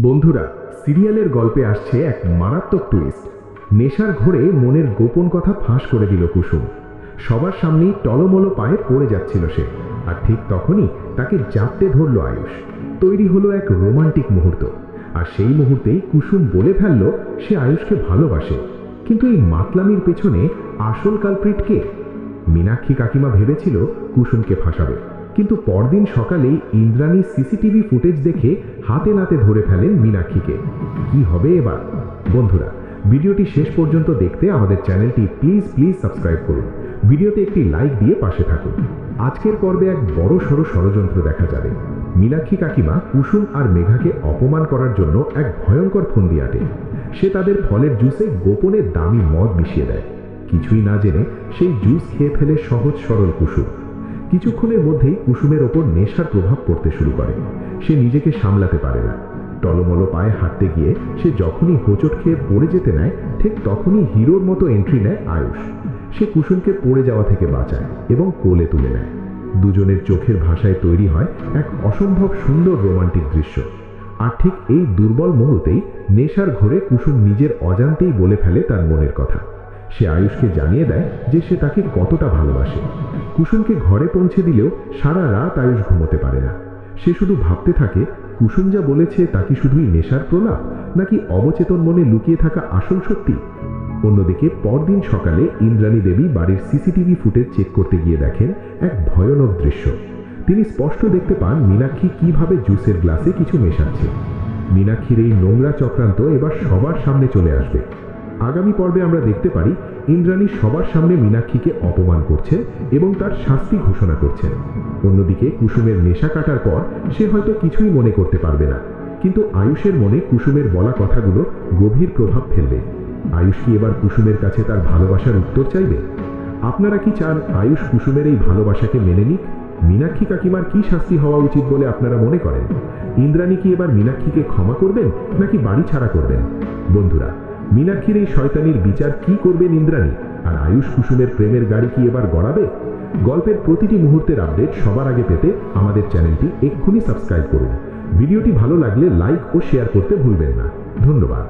বন্ধুরা, সিরিয়ালের গল্পে আসছে এক মারাত্মক টুইস্ট। নেশার ঘোরে মনের গোপন কথা ফাঁস করে দিল কুসুম। সবার সামনেই টলমলো পায়ে পড়ে যাচ্ছিল সে, আর ঠিক তখনই তাকে জাপটে ধরল আয়ুষ। তৈরি হলো এক রোমান্টিক মুহূর্ত, আর সেই মুহূর্তেই কুসুম বলে ফেলল সে আয়ুষকে ভালোবাসে। কিন্তু এই মাতলামির পেছনে আসল কালপ্রিট কে? মীনাক্ষী কাকিমা ভেবেছিল কুসুমকে ফাঁসাবে, কিন্তু পরদিন সকালেই ইন্দ্রাণী সিসিটিভি ফুটেজ দেখে হাতে নাতে ধরে ফেলেন মীনাক্ষীকে। কি হবে এবার? বন্ধুরা, ভিডিওটি শেষ পর্যন্ত দেখতে আমাদের চ্যানেলটি প্লিজ সাবস্ক্রাইব করুন। ভিডিওতে একটি লাইক দিয়ে পাশে থাকুন। আজকের পর্বে এক বড় সড়ো ষড়যন্ত্র দেখা যাবে। মীনাক্ষী কাকিমা কুসুম আর মেঘাকে অপমান করার জন্য এক ভয়ঙ্কর ফন্দি আটে। সে তাদের ফলের জুসে গোপনে দামি মদ মিশিয়ে দেয়। কিছুই না জেনে সেই জুস খেয়ে ফেলে সহজ সরল কুসুম। কিছুক্ষণের মধ্যেই কুসুমের ওপর নেশার প্রভাব পড়তে শুরু করে। সে নিজেকে সামলাতে পারে না। টলমলো পায়ে হাঁটতে গিয়ে সে যখনই হোঁচট খেয়ে পড়ে যেতে নেয়, ঠিক তখনই হিরোর মতো এন্ট্রি নেয় আয়ুষ। সে কুসুমকে পড়ে যাওয়া থেকে বাঁচায় এবং কোলে তুলে নেয়। দুজনের চোখের ভাষায় তৈরি হয় এক অসম্ভব সুন্দর রোমান্টিক দৃশ্য। আর ঠিক এই দুর্বল মুহূর্তেই নেশার ঘোরে কুসুম নিজের অজান্তেই বলে ফেলে তার মনের কথা। সে আয়ুষকে জানিয়ে দেয় যে সে তাকে কতটা ভালোবাসে। কুসুমকে ঘরে পৌঁছে দিলেও সারা রাত আয়ুষ ঘুমোতে পারে না। সে শুধু ভাবতে থাকে, কুসুম যা বলেছে তা কি শুধুই নেশার প্রলাপ, নাকি অবচেতন মনে লুকিয়ে থাকা আসল সত্যি? অন্যদিকে পরদিন সকালে ইন্দ্রাণী দেবী বাড়ির সিসিটিভি ফুটেজ চেক করতে গিয়ে দেখেন এক ভয়ানক দৃশ্য। তিনি স্পষ্ট দেখতে পান মীনাক্ষী কিভাবে জুসের গ্লাসে কিছু মেশাচ্ছে। মীনাক্ষীর এই নোংরা চক্রান্ত এবার সবার সামনে চলে আসবে। আগামী পর্বে আমরা দেখতে পারি ইন্দ্রাণী সবার সামনে মীনাক্ষীকে অপমান করছেন এবং তার শাস্তি ঘোষণা করছেন। অন্যদিকে কুসুমের নেশা কাটার পর সে হয়তো কিছুই মনে করতে পারবে না, কিন্তু আয়ুষের মনে কুসুমের বলা কথাগুলো গভীর প্রভাব ফেলবে। আয়ুষ কি এবার কুসুমের কাছে তার ভালোবাসার উত্তর চাইবে? আপনারা কি চান আয়ুষ কুসুমের এই ভালোবাসাকে মেনে নিক? মীনাক্ষী কাকিমার কি শাস্তি হওয়া উচিত বলে আপনারা মনে করেন? ইন্দ্রাণী কি এবার মীনাক্ষীকে ক্ষমা করবেন, নাকি বাড়ি ছাড়া করবেন? বন্ধুরা, মীনাক্ষীর এই শয়তানির বিচার কি করবেন ইন্দ্রাণী? আর আয়ুষ কুসুমের প্রেমের গাড়ি কি এবার গড়াবে? গল্পের প্রতিটি মুহূর্তের আপডেট সবার আগে পেতে আমাদের চ্যানেলটি এক্ষুনি সাবস্ক্রাইব করুন। ভিডিওটি ভালো লাগলে লাইক ও শেয়ার করতে ভুলবেন না। ধন্যবাদ।